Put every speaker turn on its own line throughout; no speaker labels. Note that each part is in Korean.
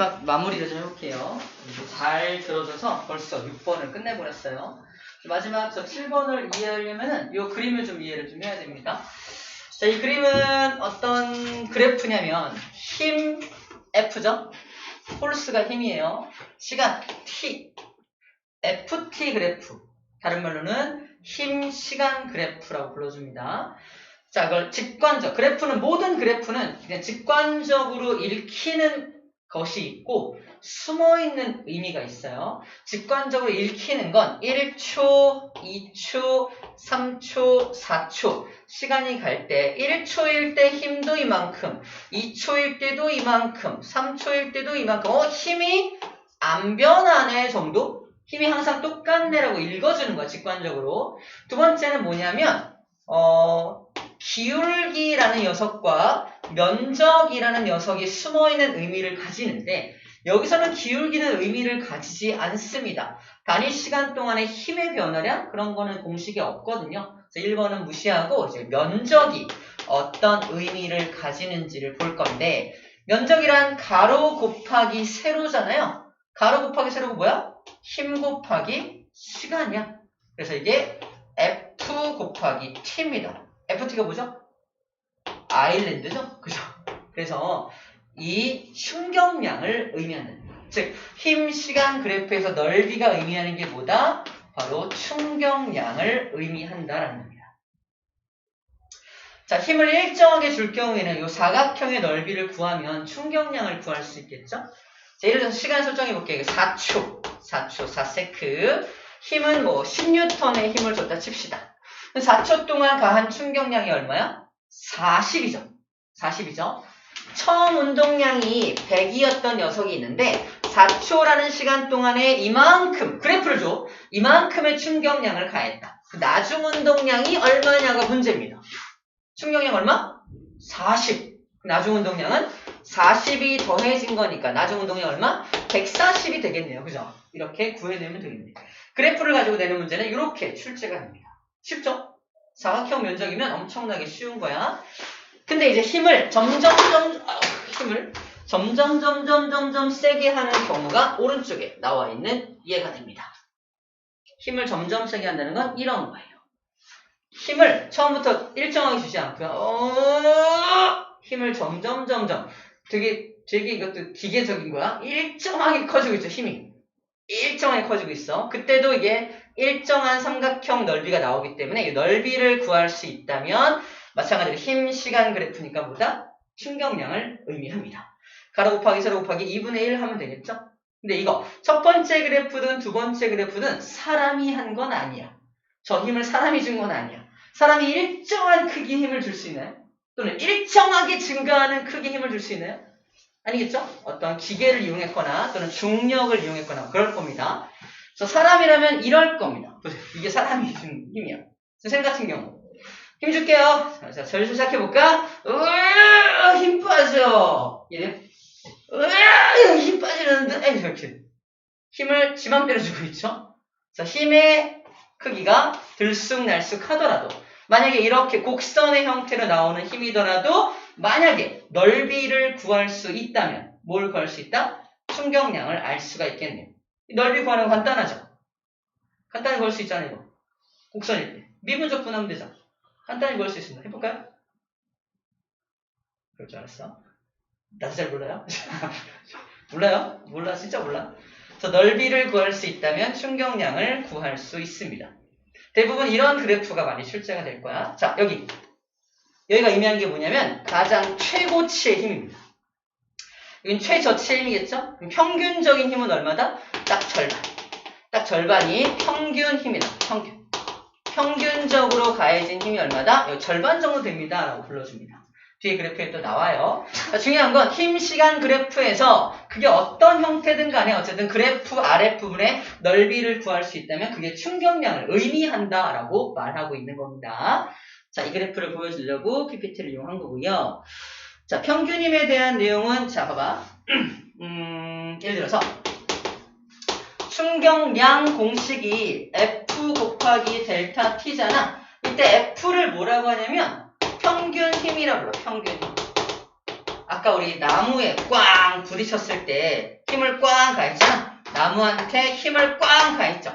마지막 마무리를 좀 해볼게요. 잘 들어줘서 벌써 6번을 끝내버렸어요. 마지막 저 7번을 이해하려면은 이 그림을 좀 이해를 좀 해야 됩니다. 자, 이 그림은 어떤 그래프냐면 힘 F죠? 폴스가 힘이에요. 시간 T, FT 그래프. 다른 말로는 힘 시간 그래프라고 불러줍니다. 자, 그걸 직관적. 모든 그래프는 그냥 직관적으로 읽히는 것이 있고 숨어있는 의미가 있어요. 직관적으로 읽히는 건 1초, 2초, 3초, 4초 시간이 갈 때 1초일 때 힘도 이만큼, 2초일 때도 이만큼, 3초일 때도 이만큼 힘이 안 변하네 정도? 힘이 항상 똑같네라고 읽어주는 거야, 직관적으로. 두 번째는 뭐냐면 기울기라는 녀석과 면적이라는 녀석이 숨어있는 의미를 가지는데 여기서는 기울기는 의미를 가지지 않습니다. 단위 시간 동안의 힘의 변화량 그런 거는 공식이 없거든요. 그래서 1번은 무시하고 이제 면적이 어떤 의미를 가지는지를 볼 건데 면적이란 가로 곱하기 세로잖아요. 가로 곱하기 세로가 뭐야? 힘 곱하기 시간이야. 그래서 이게 F 곱하기 T입니다. FT가 뭐죠? 아일랜드죠? 그죠? 그래서 이 충격량을 의미하는, 즉 힘 시간 그래프에서 넓이가 의미하는 게 뭐다? 바로 충격량을 의미한다라는 겁니다. 자, 힘을 일정하게 줄 경우에는 이 사각형의 넓이를 구하면 충격량을 구할 수 있겠죠? 자, 예를 들어서 시간 설정해 볼게요. 4초, 4세크. 힘은 10N의 힘을 줬다 칩시다. 4초 동안 가한 충격량이 얼마야? 40이죠. 처음 운동량이 100이었던 녀석이 있는데 4초라는 시간 동안에 이만큼, 그래프를 줘. 이만큼의 충격량을 가했다. 나중 운동량이 얼마냐가 문제입니다. 충격량 얼마? 40. 나중 운동량은 40이 더해진 거니까 나중 운동량 얼마? 140이 되겠네요. 그죠? 이렇게 구해내면 되겠네요. 그래프를 가지고 내는 문제는 이렇게 출제가 됩니다. 쉽죠? 사각형 면적이면 엄청나게 쉬운 거야. 근데 이제 힘을 점점 세게 하는 경우가 오른쪽에 나와 있는 이해가 됩니다. 힘을 점점 세게 한다는 건 이런 거예요. 힘을 처음부터 일정하게 주지 않고요. 힘을 점점 되게 이것도 기계적인 거야. 일정하게 커지고 있죠. 힘이 일정하게 커지고 있어. 그때도 이게 일정한 삼각형 넓이가 나오기 때문에 이 넓이를 구할 수 있다면 마찬가지로 힘 시간 그래프니까 뭐다? 충격량을 의미합니다. 가로 곱하기 세로 곱하기 2분의 1 하면 되겠죠? 근데 이거 첫 번째 그래프든 두 번째 그래프든 사람이 한 건 아니야. 저 힘을 사람이 준 건 아니야. 사람이 일정한 크기의 힘을 줄 수 있나요? 또는 일정하게 증가하는 크기의 힘을 줄 수 있나요? 아니겠죠? 어떤 기계를 이용했거나 또는 중력을 이용했거나 그럴 겁니다. 그래서 사람이라면 이럴 겁니다. 보세요. 이게 사람이 준 힘이야. 쌤 같은 경우 힘 줄게요. 자, 절수 시작해볼까? 힘 빠져. 이래? 힘 빠지는데 이렇게 힘을 지 맘대로 주고 있죠. 자, 힘의 크기가 들쑥날쑥 하더라도 만약에 이렇게 곡선의 형태로 나오는 힘이더라도 만약에 넓이를 구할 수 있다면 뭘 구할 수 있다? 충격량을 알 수가 있겠네요. 넓이 구하는 건 간단하죠? 간단히 구할 수 있잖아요. 이거. 곡선일 때. 미분적 분하면 되죠? 간단히 구할 수 있습니다. 해볼까요? 그럴 줄 알았어. 나도 잘 몰라요? 몰라요? 몰라. 진짜 몰라. 그래서 넓이를 구할 수 있다면 충격량을 구할 수 있습니다. 대부분 이런 그래프가 많이 출제가 될 거야. 자, 여기가 의미하는 게 뭐냐면 가장 최고치의 힘입니다. 여긴 최저치의 힘이겠죠? 그럼 평균적인 힘은 얼마다? 딱 절반. 딱 절반이 평균 힘이다. 평균적으로 가해진 힘이 얼마다? 여기 절반 정도 됩니다. 라고 불러줍니다. 뒤에 그래프에 또 나와요. 자, 중요한 건 힘 시간 그래프에서 그게 어떤 형태든 간에 어쨌든 그래프 아랫부분에 넓이를 구할 수 있다면 그게 충격량을 의미한다 라고 말하고 있는 겁니다. 자, 이 그래프를 보여주려고 PPT를 이용한 거고요. 자, 평균힘에 대한 내용은 자, 봐봐. 예를 들어서 충격량 공식이 F 곱하기 델타 T잖아. 이때 F를 뭐라고 하냐면 평균 힘이라고 불러. 평균 힘. 아까 우리 나무에 꽝 부딪혔을 때 힘을 꽝 가했잖아. 나무한테 힘을 꽝 가했죠.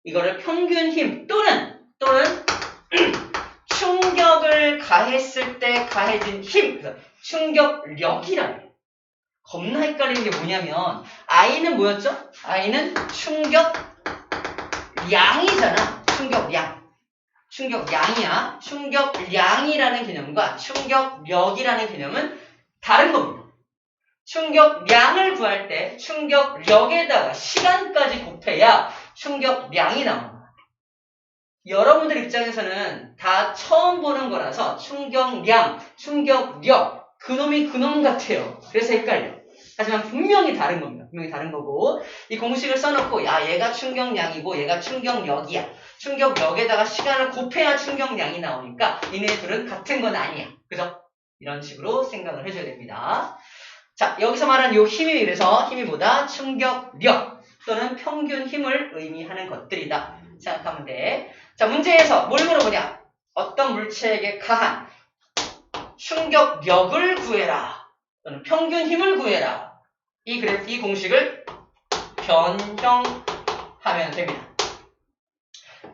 이거를 평균 힘 또는 충격을 가했을 때 가해진 힘, 그래서 충격력이라고 해요. 겁나 헷갈리는 게 뭐냐면 I는 뭐였죠? I는 충격량이잖아. 충격량이야. 충격량이라는 개념과 충격력이라는 개념은 다른 겁니다. 충격량을 구할 때 충격력에다가 시간까지 곱해야 충격량이 나옵니다. 여러분들 입장에서는 다 처음 보는 거라서 충격량, 충격력 그놈이 그놈 같아요. 그래서 헷갈려. 하지만 분명히 다른 겁니다. 분명히 다른 거고 이 공식을 써놓고 야 얘가 충격량이고 얘가 충격력이야. 충격력에다가 시간을 곱해야 충격량이 나오니까 이네 둘은 같은 건 아니야. 그죠? 이런 식으로 생각을 해줘야 됩니다. 자 여기서 말하는 요 힘이 그래서 힘이 뭐다? 충격력 또는 평균 힘을 의미하는 것들이다. 생각하면 돼. 자 문제에서 뭘 물어보냐? 어떤 물체에게 가한 충격력을 구해라. 또는 평균 힘을 구해라. 이 공식을 변형하면 됩니다.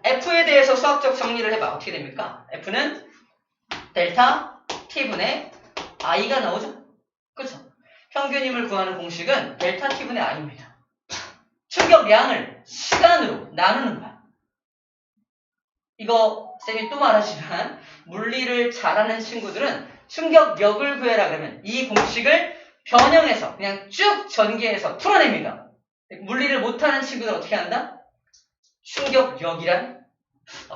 F에 대해서 수학적 정리를 해봐. 어떻게 됩니까? F는 델타 T분의 I가 나오죠? 그렇죠? 평균 힘을 구하는 공식은 델타 T분의 I입니다. 충격량을 시간으로 나누는 거야. 이거 쌤이 또 말하지만 물리를 잘하는 친구들은 충격력을 구해라 그러면 이 공식을 변형해서 그냥 쭉 전개해서 풀어냅니다. 물리를 못하는 친구들 어떻게 한다? 충격력이란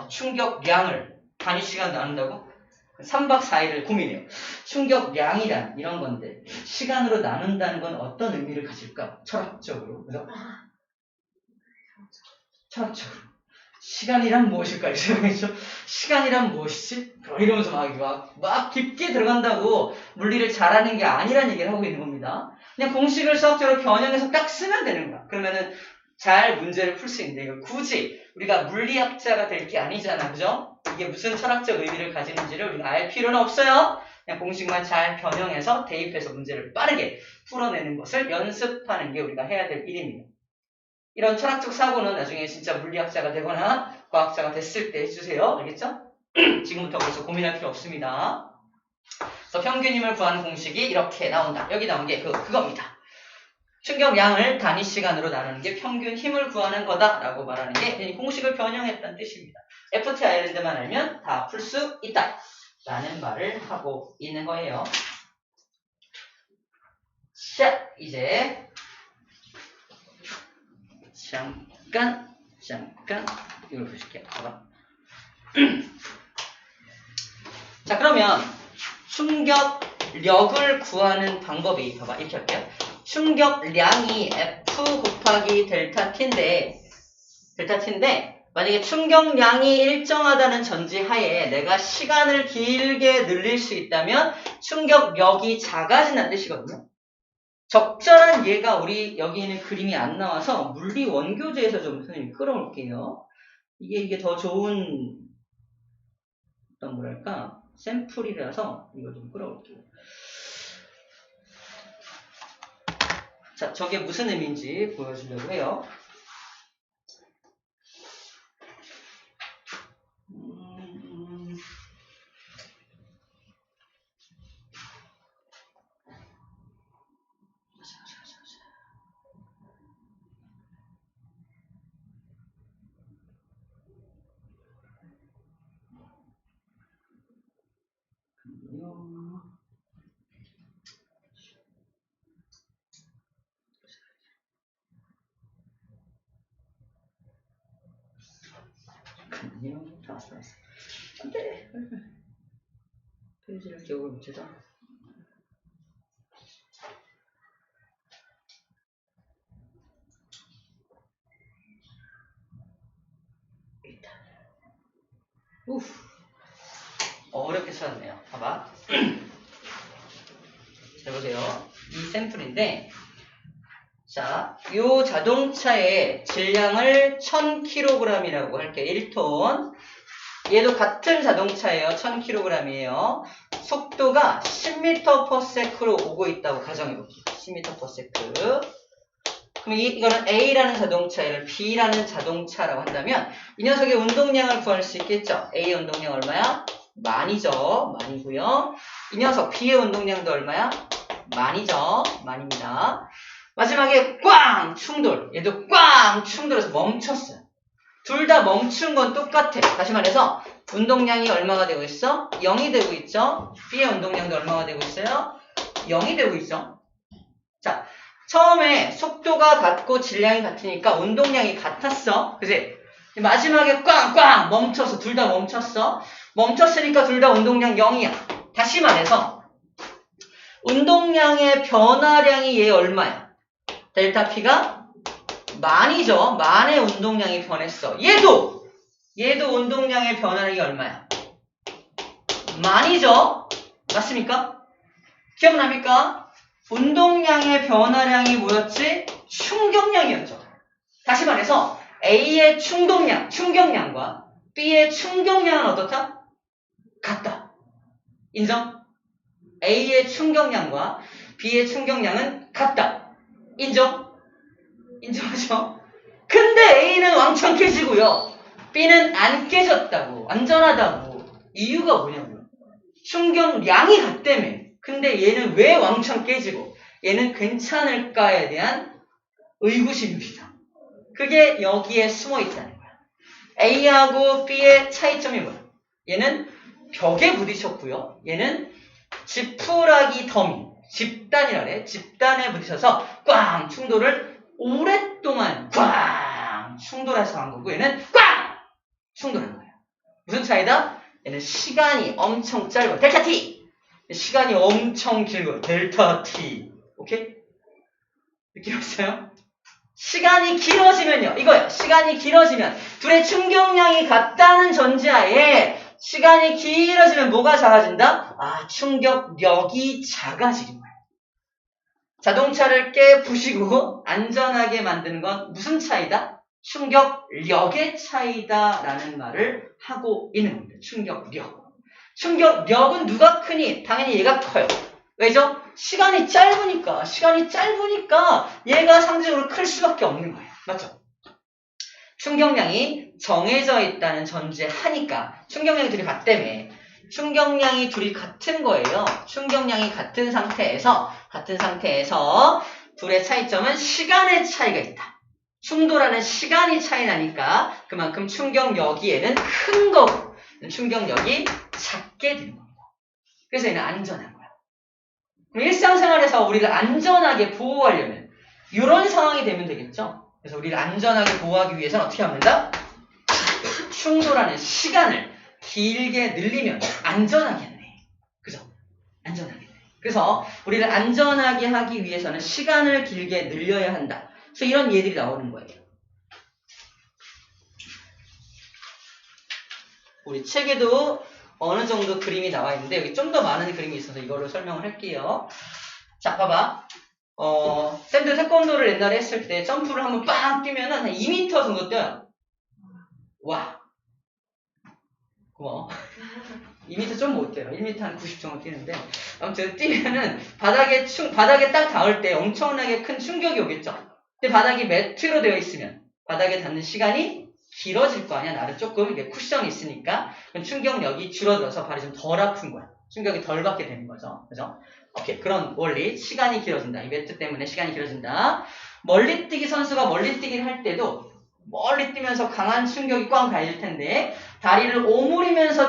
충격량을 단위 시간 나눈다고? 3박 4일을 고민해요. 충격량이란 이런 건데 시간으로 나눈다는 건 어떤 의미를 가질까? 철학적으로. 그래서 철학적으로 시간이란 무엇일까? 이 생각이죠. 시간이란 무엇이지? 이러면서 막 깊게 들어간다고 물리를 잘하는 게 아니란 얘기를 하고 있는 겁니다. 그냥 공식을 수학적으로 변형해서 딱 쓰면 되는 거야. 그러면은 잘 문제를 풀 수 있는데 이거 굳이 우리가 물리학자가 될 게 아니잖아. 그죠? 이게 무슨 철학적 의미를 가지는지를 우리가 알 필요는 없어요. 그냥 공식만 잘 변형해서 대입해서 문제를 빠르게 풀어내는 것을 연습하는 게 우리가 해야 될 일입니다. 이런 철학적 사고는 나중에 진짜 물리학자가 되거나 과학자가 됐을 때 해주세요. 알겠죠? 지금부터 그래서 고민할 필요 없습니다. 그래서 평균 힘을 구하는 공식이 이렇게 나온다. 여기 나온 게 그겁니다. 충격량을 단위 시간으로 나누는 게 평균 힘을 구하는 거다라고 말하는 게 공식을 변형했다는 뜻입니다. FT 아일랜드만 알면 다 풀 수 있다 라는 말을 하고 있는 거예요. 자, 이제 잠깐 이걸 보실게요. 봐봐. 자 그러면 충격력을 구하는 방법이 봐봐 이렇게 할게요. 충격량이 F 곱하기 델타 T인데 만약에 충격량이 일정하다는 전제하에 내가 시간을 길게 늘릴 수 있다면 충격력이 작아진다는 뜻이거든요. 적절한 예가 우리 여기 있는 그림이 안 나와서 물리 원교재에서 좀 선생님 끌어올게요. 이게 더 좋은 어떤 뭐랄까 샘플이라서 이거 좀 끌어올게요. 자, 저게 무슨 의미인지 보여주려고 해요. 다 왔어. 안돼. 페이지를 기억을 못해서. 어렵게 찾았네요. 봐봐. 자, 보세요. 이 샘플인데, 자, 요 자동차의 질량을 1000kg이라고 할게요. 1톤. 얘도 같은 자동차예요. 1000kg이에요. 속도가 10m/s로 오고 있다고 가정해볼게요. 10m/s. 그럼 이거는 A라는 자동차를 B라는 자동차라고 한다면 이 녀석의 운동량을 구할 수 있겠죠? A의 운동량 얼마야? 만이죠. 만이고요. 이 녀석 B의 운동량도 얼마야? 만이죠. 만입니다. 마지막에 꽝! 충돌. 얘도 꽝! 충돌해서 멈췄어요. 둘 다 멈춘 건 똑같아. 다시 말해서 운동량이 얼마가 되고 있어? 0이 되고 있죠. B의 운동량도 얼마가 되고 있어요? 0이 되고 있죠. 자, 처음에 속도가 같고 질량이 같으니까 운동량이 같았어. 그지? 마지막에 꽝꽝 멈춰서 둘 다 멈췄어. 멈췄으니까 둘 다 운동량 0이야. 다시 말해서 운동량의 변화량이 얘 얼마야? 델타 P가 만이죠. 만의 운동량이 변했어. 얘도 운동량의 변화량이 얼마야? 만이죠. 맞습니까? 기억납니까? 운동량의 변화량이 뭐였지? 충격량이었죠. 다시 말해서 A의 충격량과 B의 충격량은 어떻다? 같다. 인정? A의 충격량과 B의 충격량은 같다. 인정? 인정하죠? 근데 A는 왕창 깨지고요. B는 안 깨졌다고. 안전하다고. 이유가 뭐냐고요? 충격량이 같다며. 근데 얘는 왜 왕창 깨지고 얘는 괜찮을까에 대한 의구심입니다. 그게 여기에 숨어 있다는 거야. A하고 B의 차이점이 뭐야? 얘는 벽에 부딪혔고요. 얘는 지푸라기 더미, 집단이라 그래. 집단에 부딪혀서 꽝! 충돌을 오랫동안 꽝! 충돌해서 한 거고 얘는 꽝! 충돌한 거야. 무슨 차이다? 얘는 시간이 엄청 짧아. 델타 T! 시간이 엄청 길고 델타 T. 오케이? 느낌 왔어요? 시간이 길어지면요. 이거야. 시간이 길어지면 둘의 충격량이 같다는 전제하에 시간이 길어지면 뭐가 작아진다? 아, 충격력이 작아지는 거야. 자동차를 깨부시고 안전하게 만드는 건 무슨 차이다? 충격력의 차이다라는 말을 하고 있는 겁니다. 충격력. 충격력은 누가 크니? 당연히 얘가 커요. 왜죠? 시간이 짧으니까 얘가 상대적으로 클 수밖에 없는 거예요. 맞죠? 충격량이 정해져 있다는 전제하니까 충격량이 둘이 같다며. 충격량이 둘이 같은 거예요. 충격량이 같은 상태에서 둘의 차이점은 시간의 차이가 있다. 충돌하는 시간이 차이 나니까 그만큼 충격력이 얘는 큰 거고 충격력이 작게 되는 겁니다. 그래서 얘는 안전한 거야. 그럼 일상생활에서 우리를 안전하게 보호하려면 이런 상황이 되면 되겠죠. 그래서 우리를 안전하게 보호하기 위해서는 어떻게 하면 된다? 충돌하는 시간을 길게 늘리면 안전하겠네. 그죠? 안전하겠네. 그래서 우리를 안전하게 하기 위해서는 시간을 길게 늘려야 한다. 그래서 이런 예들이 나오는 거예요. 우리 책에도 어느 정도 그림이 나와 있는데 여기 좀 더 많은 그림이 있어서 이걸로 설명을 할게요. 자, 봐봐. 샌드 태권도를 옛날에 했을 때 점프를 한번 빵 뛰면은 한 2m 정도 뛰어요. 와. 고마워. 2m 좀 못 뛰어요. 1m 한 90 정도 뛰는데 아무튼 뛰면은 바닥에 딱 닿을 때 엄청나게 큰 충격이 오겠죠. 근데 바닥이 매트로 되어 있으면 바닥에 닿는 시간이 길어질 거 아니야. 나를 조금 이렇게 쿠션이 있으니까 충격력이 줄어들어서 발이 좀 덜 아픈 거야. 충격이 덜 받게 되는 거죠. 그죠? 오케이. 그런 원리. 시간이 길어진다. 이 매트 때문에 시간이 길어진다. 멀리뛰기 선수가 멀리뛰기를 할 때도 멀리 뛰면서 강한 충격이 꽝 갈릴 텐데 다리를 오므리면서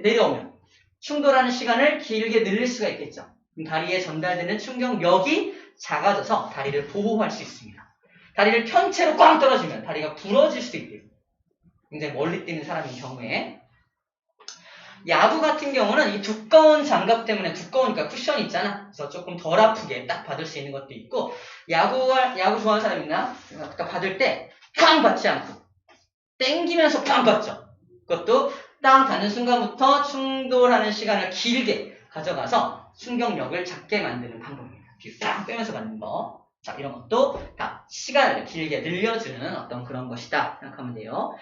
내려오면 충돌하는 시간을 길게 늘릴 수가 있겠죠. 그럼 다리에 전달되는 충격력이 작아져서 다리를 보호할 수 있습니다. 다리를 편 채로 꽝 떨어지면 다리가 부러질 수도 있대요. 굉장히 멀리 뛰는 사람인 경우에. 야구 같은 경우는 이 두꺼운 장갑 때문에 두꺼우니까 쿠션이 있잖아. 그래서 조금 덜 아프게 딱 받을 수 있는 것도 있고 야구 좋아하는 사람 있나? 아까 받을 때 꽝 받지 않고 땡기면서 꽝 받죠. 그것도 땅 닿는 순간부터 충돌하는 시간을 길게 가져가서 충격력을 작게 만드는 방법입니다. 뒤로 딱 빼면서 받는 거. 자, 이런 것도 다 시간을 길게 늘려주는 어떤 그런 것이다 생각하면 돼요.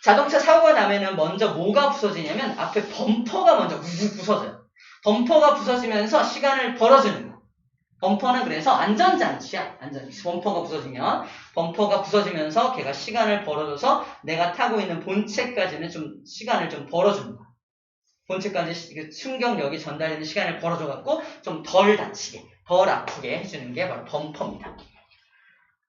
자동차 사고가 나면은 먼저 뭐가 부서지냐면 앞에 범퍼가 먼저 우뚝 부서져요. 범퍼가 부서지면서 시간을 벌어주는 거. 범퍼는 그래서 안전장치야. 범퍼가 부서지면서 걔가 시간을 벌어줘서 내가 타고 있는 본체까지는 좀 시간을 좀 벌어주는 거야. 본체까지 충격력이 전달되는 시간을 벌어줘갖고 좀 덜 다치게, 덜 아프게 해주는 게 바로 범퍼입니다.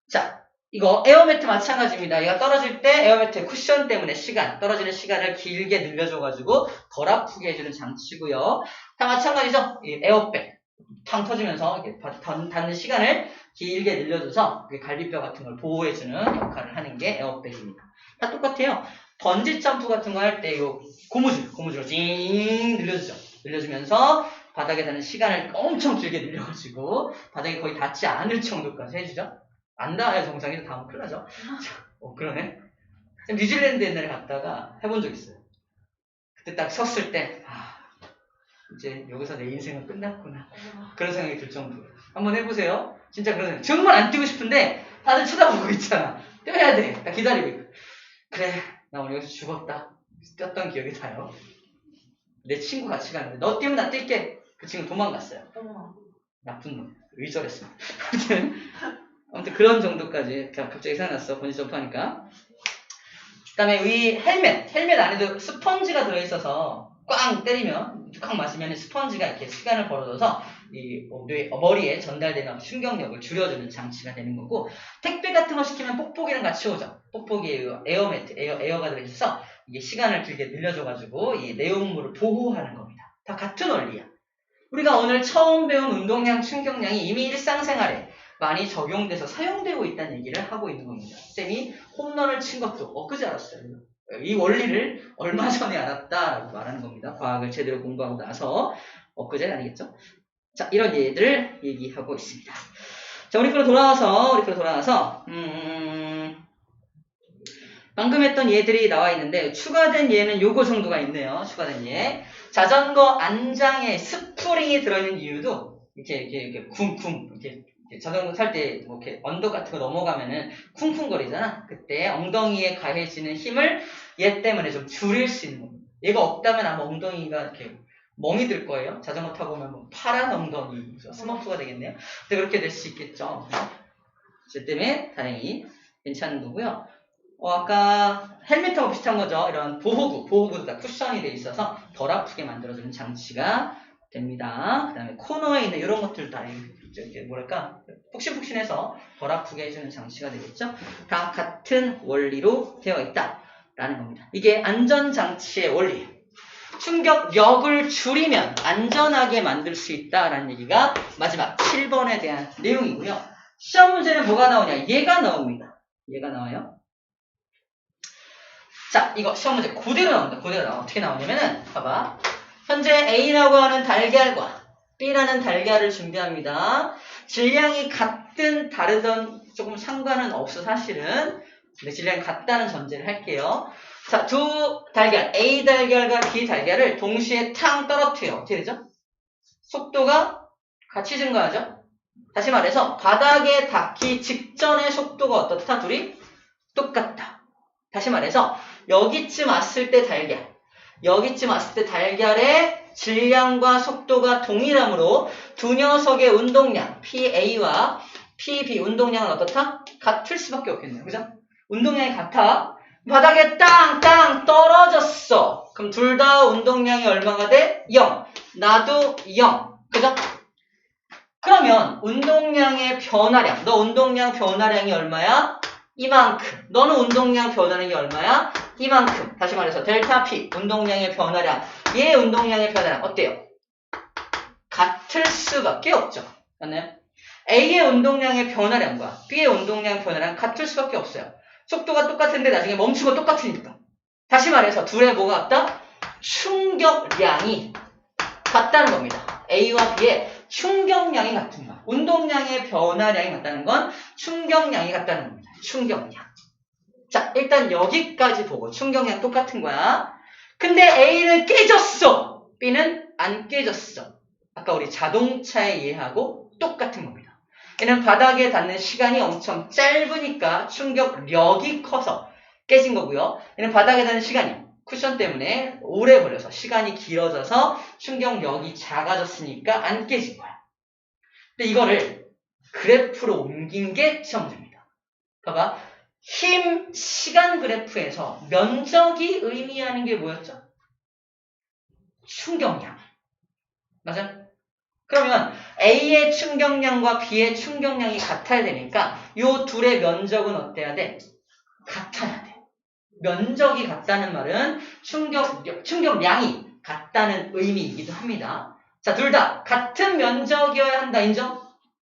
자, 이거 에어매트 마찬가지입니다. 얘가 떨어질 때 에어매트의 쿠션 때문에 떨어지는 시간을 길게 늘려줘가지고 덜 아프게 해주는 장치고요. 다 마찬가지죠. 이 에어백 탕 터지면서 이렇게 닿는 시간을 길게 늘려줘서 갈비뼈 같은 걸 보호해주는 역할을 하는 게 에어백입니다. 다 똑같아요. 번지 점프 같은 거 할 때 이 고무줄로 징 늘려주죠. 늘려주면서 바닥에 닿는 시간을 엄청 길게 늘려가지고 바닥에 거의 닿지 않을 정도까지 해주죠. 안 닿아야 정상이죠. 닿으면 큰일 나죠. 그러네. 뉴질랜드 옛날에 갔다가 해본 적 있어요. 그때 딱 섰을 때 이제 여기서 내 인생은 끝났구나. 그런 생각이 들 정도예요. 한번 해보세요. 진짜 그런 생각. 정말 안 뛰고 싶은데 다들 쳐다보고 있잖아. 뛰어야 돼. 나 기다리고 있고. 그래, 나 오늘 여기서 죽었다. 뛰었던 기억이 나요. 내 친구 같이 가는데 너 뛰면 나 뛸게. 그 친구 도망갔어요. 나쁜 놈. 의절했어. 아무튼 그런 정도까지 갑자기 생각났어. 번지점프 하니까. 그 다음에 위 헬멧 안에도 스펀지가 들어있어서 꽝 때리면 꽉 맞으면 스펀지가 이렇게 시간을 벌어줘서 이 머리에 전달되는 충격력을 줄여주는 장치가 되는 거고, 택배 같은 거 시키면 뽁뽁이랑 같이 오죠. 뽁뽁이에 에어가 들어있어서 이게 시간을 길게 늘려줘가지고 이 내용물을 보호하는 겁니다. 다 같은 원리야. 우리가 오늘 처음 배운 운동량, 충격량이 이미 일상생활에 많이 적용돼서 사용되고 있다는 얘기를 하고 있는 겁니다. 쌤이 홈런을 친 것도 엊그제 알았어요. 이 원리를 얼마 전에 알았다라고 말하는 겁니다. 과학을 제대로 공부하고 나서. 엊그제는 아니겠죠? 자, 이런 예들을 얘기하고 있습니다. 자, 우리 거로 돌아와서 방금 했던 예들이 나와 있는데 추가된 예는 요거 정도가 있네요. 추가된 예. 자전거 안장에 스프링이 들어있는 이유도 이렇게 쿵쿵 이렇게 자전거 탈 때 뭐 이렇게 언덕 같은 거 넘어가면은 쿵쿵거리잖아. 그때 엉덩이에 가해지는 힘을 얘 때문에 좀 줄일 수 있는 겁니다. 얘가 없다면 아마 엉덩이가 이렇게 멍이 들 거예요. 자전거 타고 오면 뭐 파란 엉덩이, 스머프가 되겠네요. 근데 그렇게 될 수 있겠죠. 그 때문에 다행히 괜찮은 거고요. 아까 헬멧하고 비슷한 거죠. 이런 보호구도 다 쿠션이 돼 있어서 덜 아프게 만들어주는 장치가 됩니다. 그 다음에 코너에 있는 이런 것들 다 뭐랄까 푹신푹신해서 덜 아프게 해주는 장치가 되겠죠. 다 같은 원리로 되어 있다라는 겁니다. 이게 안전장치의 원리. 충격력을 줄이면 안전하게 만들 수 있다라는 얘기가 마지막 7번에 대한 내용이고요. 시험 문제는 뭐가 나오냐? 얘가 나옵니다. 얘가 나와요. 자, 이거 시험 문제 그대로 나옵니다. 그대로 나와. 어떻게 나오냐면은 봐봐. 현재 A라고 하는 달걀과 B라는 달걀을 준비합니다. 질량이 같든 다르든 조금 상관은 없어 사실은. 근데 질량이 같다는 전제를 할게요. 자, 두 달걀, A 달걀과 B 달걀을 동시에 탕 떨어뜨려. 어떻게 되죠? 속도가 같이 증가하죠? 다시 말해서 바닥에 닿기 직전의 속도가 어떻다? 둘이 똑같다. 다시 말해서 여기쯤 왔을 때 달걀의 질량과 속도가 동일하므로 두 녀석의 운동량 PA와 PB 운동량은 어떻다? 같을 수밖에 없겠네요. 그죠? 운동량이 같아. 바닥에 땅 떨어졌어. 그럼 둘 다 운동량이 얼마가 돼? 0. 나도 0. 그죠? 그러면 운동량의 변화량. 너 운동량 변화량이 얼마야? 이만큼. 너는 운동량 변화량이 얼마야? 이만큼. 다시 말해서 델타 P 운동량의 변화량. 얘의 운동량의 변화량 어때요? 같을 수밖에 없죠. 맞나요? A의 운동량의 변화량과 B의 운동량 변화량 같을 수밖에 없어요. 속도가 똑같은데 나중에 멈추고 똑같으니까. 다시 말해서 둘의 뭐가 같다? 충격량이 같다는 겁니다. A와 B의 충격량이 같은 거야. 운동량의 변화량이 같다는 건 충격량이 같다는 겁니다. 충격량. 자, 일단 여기까지 보고 충격량 똑같은 거야. 근데 A는 깨졌어. B는 안 깨졌어. 아까 우리 자동차의 예하고 똑같은 겁니다. 얘는 바닥에 닿는 시간이 엄청 짧으니까 충격력이 커서 깨진 거고요. 얘는 바닥에 닿는 시간이 쿠션 때문에 오래 걸려서 시간이 길어져서 충격력이 작아졌으니까 안 깨진 거야. 근데 이거를 그래프로 옮긴 게 시험 문제입니다. 봐봐. 힘, 시간 그래프에서 면적이 의미하는 게 뭐였죠? 충격량. 맞아? 그러면 A의 충격량과 B의 충격량이 같아야 되니까 요 둘의 면적은 어때야 돼? 같아야 돼. 면적이 같다는 말은 충격량이 같다는 의미이기도 합니다. 자, 둘 다 같은 면적이어야 한다. 인정?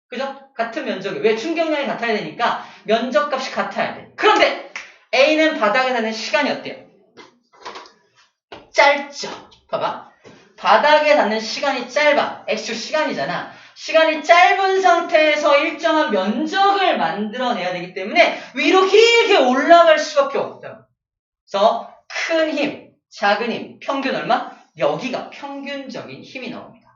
그죠? 같은 면적이. 왜? 충격량이 같아야 되니까 면적값이 같아야 돼. 그런데 A는 바닥에 닿는 시간이 어때요? 짧죠? 봐봐. 바닥에 닿는 시간이 짧아. X 시간이잖아. 시간이 짧은 상태에서 일정한 면적을 만들어내야 되기 때문에 위로 길게 올라갈 수밖에 없다. 그래서 큰 힘, 작은 힘, 평균 얼마? 여기가 평균적인 힘이 나옵니다.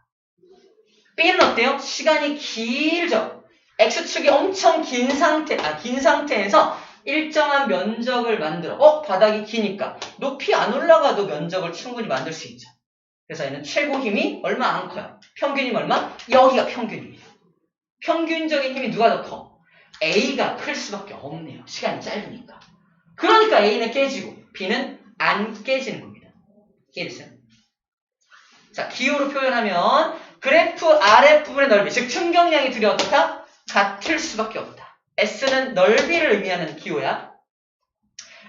B는 어때요? 시간이 길죠? X축이 엄청 긴 상태에서 일정한 면적을 만들어. 바닥이 기니까 높이 안 올라가도 면적을 충분히 만들 수 있죠. 그래서 얘는 최고 힘이 얼마 안 커요. 평균 힘 얼마? 여기가 평균입니다. 평균적인 힘이 누가 더 커? A가 클 수밖에 없네요. 시간이 짧으니까. 그러니까 A는 깨지고 B는 안 깨지는 겁니다. 이해됐어요? 자, 기호로 표현하면 그래프 아랫부분의 넓이, 즉 충격량이 둘이 어떻다? 같을 수밖에 없다. S는 넓이를 의미하는 기호야.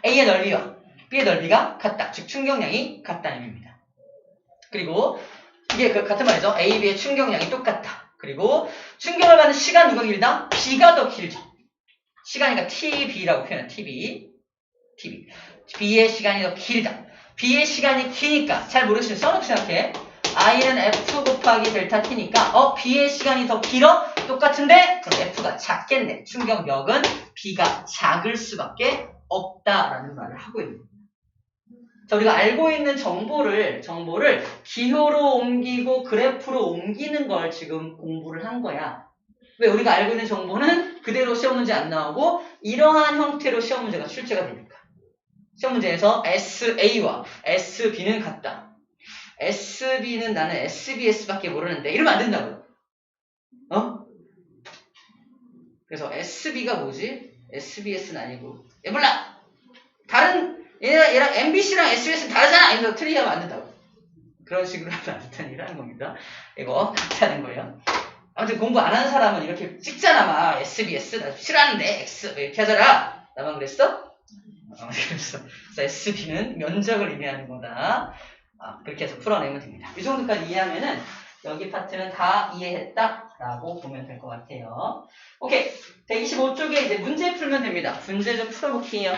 A의 넓이와 B의 넓이가 같다. 즉 충격량이 같다는 의미입니다. 그리고 이게 같은 말이죠. A, B의 충격량이 똑같다. 그리고 충격을 받는 시간 누가 길다? B가 더 길죠. 시간이니까 TB라고 표현해. TB. B의 시간이 더 길다. B의 시간이 기니까 잘 모르시면 써놓고 생각해. I는 F 곱하기 델타 T니까 B의 시간이 더 길어? 똑같은데? 그럼 F가 작겠네. 충격력은 B가 작을 수밖에 없다라는 말을 하고 있는 거예요. 자, 우리가 알고 있는 정보를 기호로 옮기고 그래프로 옮기는 걸 지금 공부를 한 거야. 왜? 우리가 알고 있는 정보는 그대로 시험 문제 안 나오고 이러한 형태로 시험 문제가 출제가 되니까. 시험 문제에서 SA와 SB는 같다. SB는 나는 SBS밖에 모르는데 이러면 안 된다고요. 그래서 SB가 뭐지? SBS는 아니고 몰라! 다른 얘랑 MBC랑 SBS는 다르잖아! 이러면서 틀리게 하면 안 된다고. 그런 식으로 하면 안 된다는 얘기를 하는 겁니다. 이거 같다는 거예요. 아무튼 공부 안 하는 사람은 이렇게 찍잖아. 막 SBS 나 싫어하는데 X 이렇게 하잖아. 나만 그랬어? 그랬어. 그래서 SB는 면적을 의미하는 거다. 그렇게 해서 풀어내면 됩니다. 이 정도까지 이해하면은 여기 파트는 다 이해했다라고 보면 될 것 같아요. 오케이. 125쪽에 이제 문제 풀면 됩니다. 문제 좀 풀어볼게요.